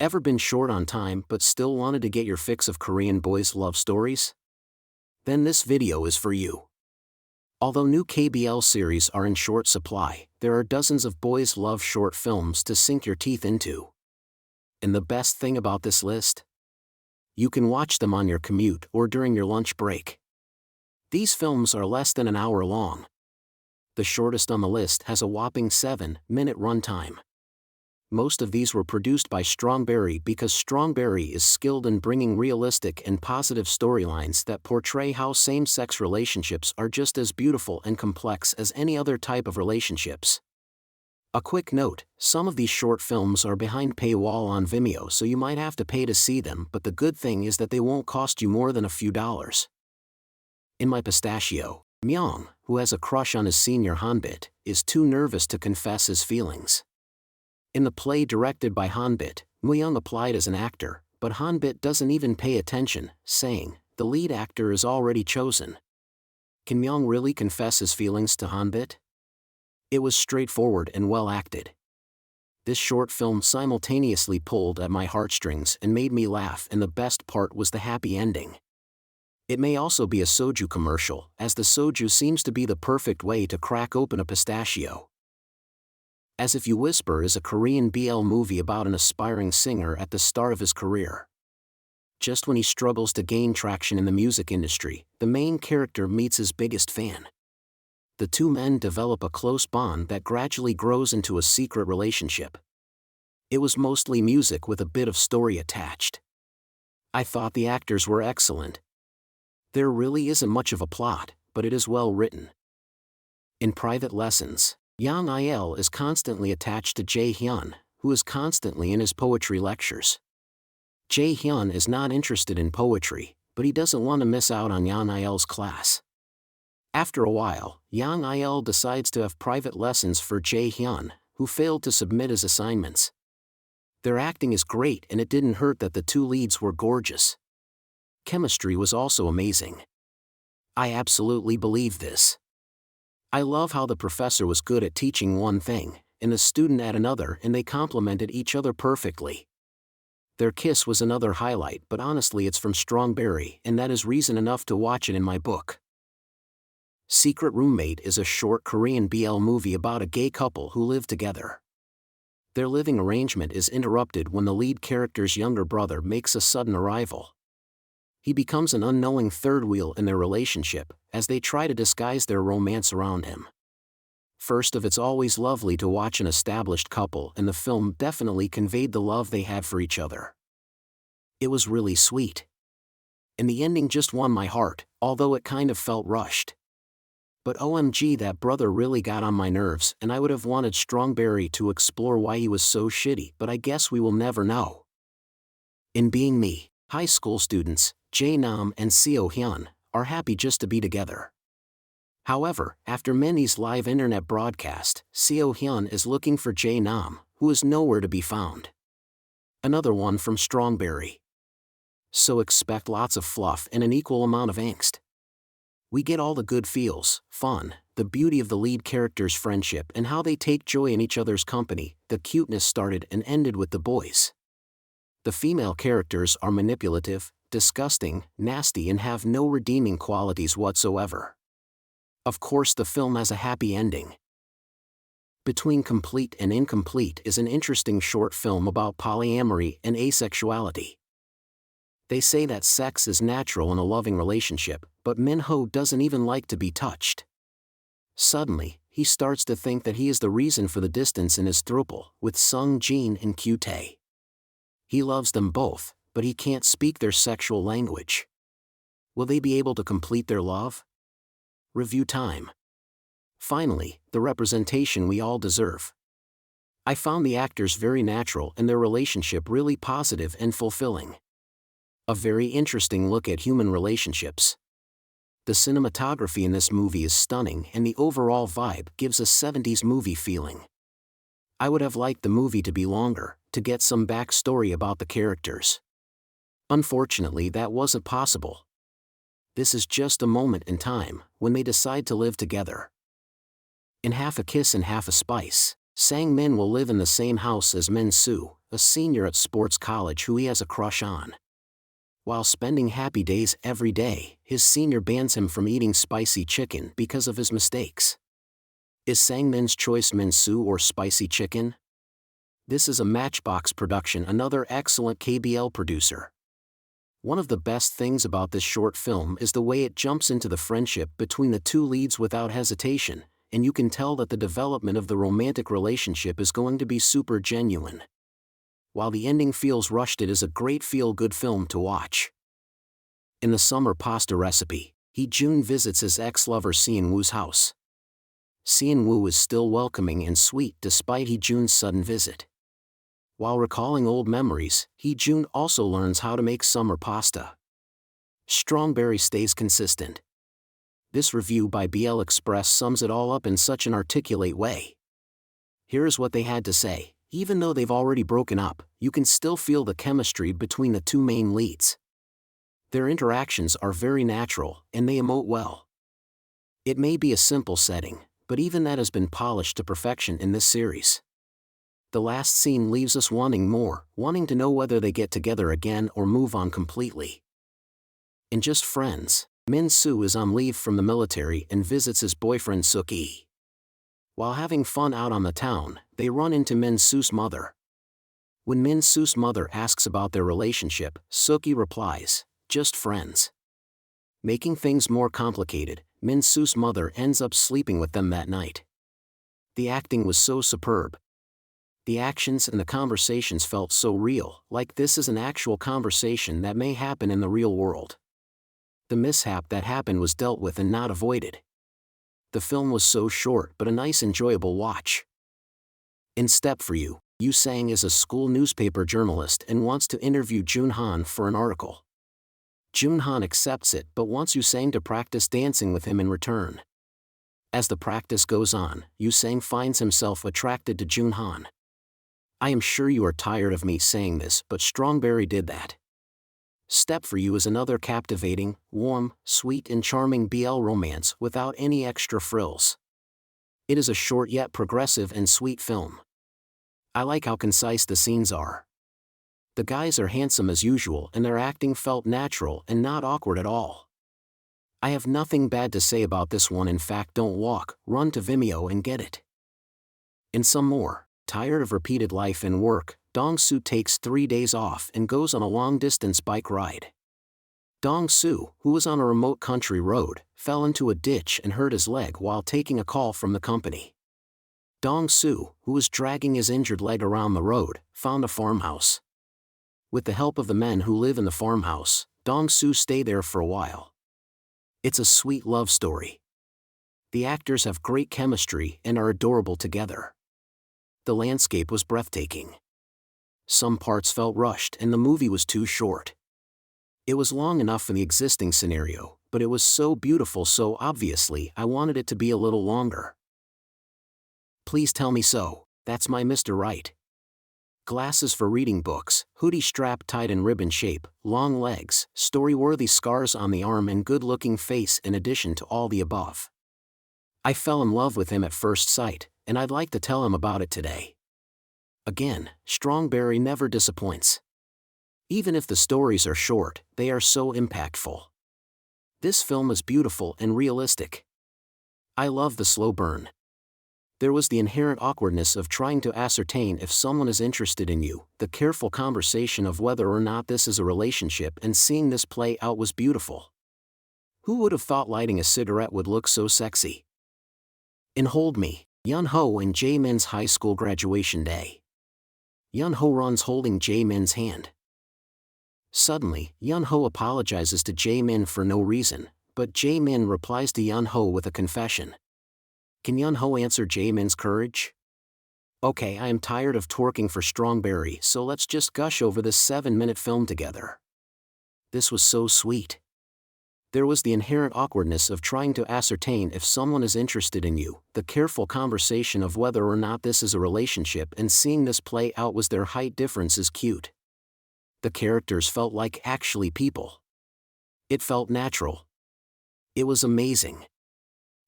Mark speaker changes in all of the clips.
Speaker 1: Ever been short on time but still wanted to get your fix of Korean boys' love stories? Then this video is for you. Although new KBL series are in short supply, there are dozens of boys' love short films to sink your teeth into. And the best thing about this list? You can watch them on your commute or during your lunch break. These films are less than an hour long. The shortest on the list has a whopping 7-minute runtime. Most of these were produced by Strongberry because Strongberry is skilled in bringing realistic and positive storylines that portray how same-sex relationships are just as beautiful and complex as any other type of relationships. A quick note, some of these short films are behind paywall on Vimeo, so you might have to pay to see them, but the good thing is that they won't cost you more than a few dollars. In my Pistachio, Myung, who has a crush on his senior Hanbit, is too nervous to confess his feelings. In the play directed by Hanbit, Myung applied as an actor, but Hanbit doesn't even pay attention, saying, "The lead actor is already chosen." Can Myung really confess his feelings to Hanbit? It was straightforward and well acted. This short film simultaneously pulled at my heartstrings and made me laugh, and the best part was the happy ending. It may also be a soju commercial, as the soju seems to be the perfect way to crack open a pistachio. As If You Whisper is a Korean BL movie about an aspiring singer at the start of his career. Just when he struggles to gain traction in the music industry, the main character meets his biggest fan. The two men develop a close bond that gradually grows into a secret relationship. It was mostly music with a bit of story attached. I thought the actors were excellent. There really isn't much of a plot, but it is well written. In private lessons, Yang Il is constantly attached to Jae Hyun, who is constantly in his poetry lectures. Jae Hyun is not interested in poetry, but he doesn't want to miss out on Yang Il's class. After a while, Yang Il decides to have private lessons for Jae Hyun, who failed to submit his assignments. Their acting is great, and it didn't hurt that the two leads were gorgeous. Chemistry was also amazing. I absolutely believe this. I love how the professor was good at teaching one thing, and the student at another, and they complemented each other perfectly. Their kiss was another highlight, but honestly it's from Strongberry, and that is reason enough to watch it in my book. Secret Roommate is a short Korean BL movie about a gay couple who live together. Their living arrangement is interrupted when the lead character's younger brother makes a sudden arrival. He becomes an unknowing third wheel in their relationship, as they try to disguise their romance around him. First of, it's always lovely to watch an established couple, and the film definitely conveyed the love they had for each other. It was really sweet. And the ending just won my heart, although it kind of felt rushed. But OMG, that brother really got on my nerves, and I would have wanted Strongberry to explore why he was so shitty, but I guess we will never know. In Being Me, high school students, Jae Nam and Seo Hyun, are happy just to be together. However, after Minnie's live internet broadcast, Seo Hyun is looking for Jae Nam, who is nowhere to be found. Another one from Strongberry. So expect lots of fluff and an equal amount of angst. We get all the good feels, fun, the beauty of the lead character's friendship and how they take joy in each other's company. The cuteness started and ended with the boys. The female characters are manipulative, disgusting, nasty, and have no redeeming qualities whatsoever. Of course, the film has a happy ending. Between Complete and Incomplete is an interesting short film about polyamory and asexuality. They say that sex is natural in a loving relationship, but Min-ho doesn't even like to be touched. Suddenly, he starts to think that he is the reason for the distance in his throuple with Sung-jin and Kyu-tae. He loves them both, but he can't speak their sexual language. Will they be able to complete their love? Review time. Finally, the representation we all deserve. I found the actors very natural and their relationship really positive and fulfilling. A very interesting look at human relationships. The cinematography in this movie is stunning, and the overall vibe gives a 70s movie feeling. I would have liked the movie to be longer, to get some backstory about the characters. Unfortunately, that wasn't possible. This is just a moment in time, when they decide to live together. In Half a Kiss and Half a Spice, Sang-min will live in the same house as Min-soo, a senior at sports college who he has a crush on. While spending happy days every day, his senior bans him from eating spicy chicken because of his mistakes. Is Sang-min's choice Min-soo or spicy chicken? This is a Matchbox production, another excellent KBL producer. One of the best things about this short film is the way it jumps into the friendship between the two leads without hesitation, and you can tell that the development of the romantic relationship is going to be super genuine. While the ending feels rushed, it is a great feel-good film to watch. In the summer pasta recipe, Hee-jun visits his ex-lover Seon-woo's house. Seon-woo is still welcoming and sweet despite Hee-jun's sudden visit. While recalling old memories, Hee-jun also learns how to make summer pasta. Strongberry stays consistent. This review by BL Express sums it all up in such an articulate way. Here's what they had to say. Even though they've already broken up, you can still feel the chemistry between the two main leads. Their interactions are very natural, and they emote well. It may be a simple setting, but even that has been polished to perfection in this series. The last scene leaves us wanting more, wanting to know whether they get together again or move on completely. In Just Friends, Min-soo is on leave from the military and visits his boyfriend Suk-hee. While having fun out on the town, they run into Min-soo's mother. When Min-soo's mother asks about their relationship, Suk-hee replies, "Just friends." Making things more complicated, Min-soo's mother ends up sleeping with them that night. The acting was so superb. The actions and the conversations felt so real, like this is an actual conversation that may happen in the real world. The mishap that happened was dealt with and not avoided. The film was so short but a nice enjoyable watch. In Step for You, Yoo Sang is a school newspaper journalist and wants to interview Jun-han for an article. Jun-han accepts it but wants Yoo Sang to practice dancing with him in return. As the practice goes on, Yoo Sang finds himself attracted to Jun-han. I am sure you are tired of me saying this, but Strongberry did that. Step for You is another captivating, warm, sweet and charming BL romance without any extra frills. It is a short yet progressive and sweet film. I like how concise the scenes are. The guys are handsome as usual and their acting felt natural and not awkward at all. I have nothing bad to say about this one. In fact, don't walk, run to Vimeo and get it. In some more, tired of repeated life and work, Dong-soo takes 3 days off and goes on a long-distance bike ride. Dong-soo, who was on a remote country road, fell into a ditch and hurt his leg while taking a call from the company. Dong-soo, who was dragging his injured leg around the road, found a farmhouse. With the help of the men who live in the farmhouse, Dong-soo stays there for a while. It's a sweet love story. The actors have great chemistry and are adorable together. The landscape was breathtaking. Some parts felt rushed and the movie was too short. It was long enough for the existing scenario, but it was so beautiful, so obviously I wanted it to be a little longer. Please tell me so. That's my Mr. Right. Glasses for reading books, hoodie strap tied in ribbon shape, long legs, story-worthy scars on the arm and good-looking face. In addition to all the above, I fell in love with him at first sight, and I'd like to tell him about it today. Again, Strongberry never disappoints. Even if the stories are short, they are so impactful. This film is beautiful and realistic. I love the slow burn. There was the inherent awkwardness of trying to ascertain if someone is interested in you, the careful conversation of whether or not this is a relationship, and seeing this play out was beautiful. Who would have thought lighting a cigarette would look so sexy? In Hold Me, Yun-ho and Jae-min's high school graduation day. Yun-ho runs holding Jae-min's hand. Suddenly, Yun-ho apologizes to Jae-min for no reason, but Jae-min replies to Yun-ho with a confession. Can Yun-ho answer Jae-min's courage? Okay, I am tired of twerking for Strongberry, so let's just gush over this 7-minute film together. This was so sweet. There was the inherent awkwardness of trying to ascertain if someone is interested in you, the careful conversation of whether or not this is a relationship, and seeing this play out was their height difference is cute. The characters felt like actually people. It felt natural. It was amazing.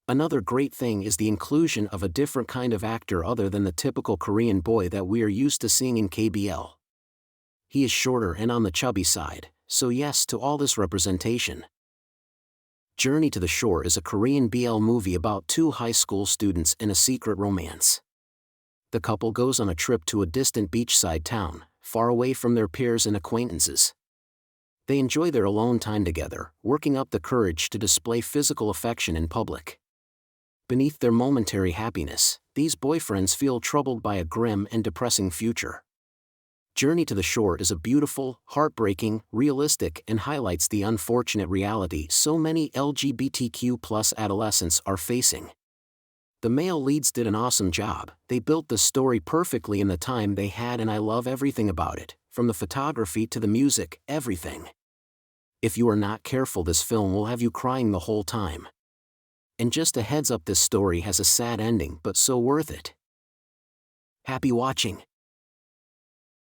Speaker 1: Another great thing is the inclusion of a different kind of actor other than the typical Korean boy that we are used to seeing in KBL. He is shorter and on the chubby side, so yes to all this representation. Journey to the Shore is a Korean BL movie about two high school students in a secret romance. The couple goes on a trip to a distant beachside town, far away from their peers and acquaintances. They enjoy their alone time together, working up the courage to display physical affection in public. Beneath their momentary happiness, these boyfriends feel troubled by a grim and depressing future. Journey to the Shore is a beautiful, heartbreaking, realistic, and highlights the unfortunate reality so many LGBTQ+ adolescents are facing. The male leads did an awesome job. They built the story perfectly in the time they had, and I love everything about it, from the photography to the music, everything. If you are not careful, this film will have you crying the whole time. And just a heads up, this story has a sad ending but so worth it. Happy watching.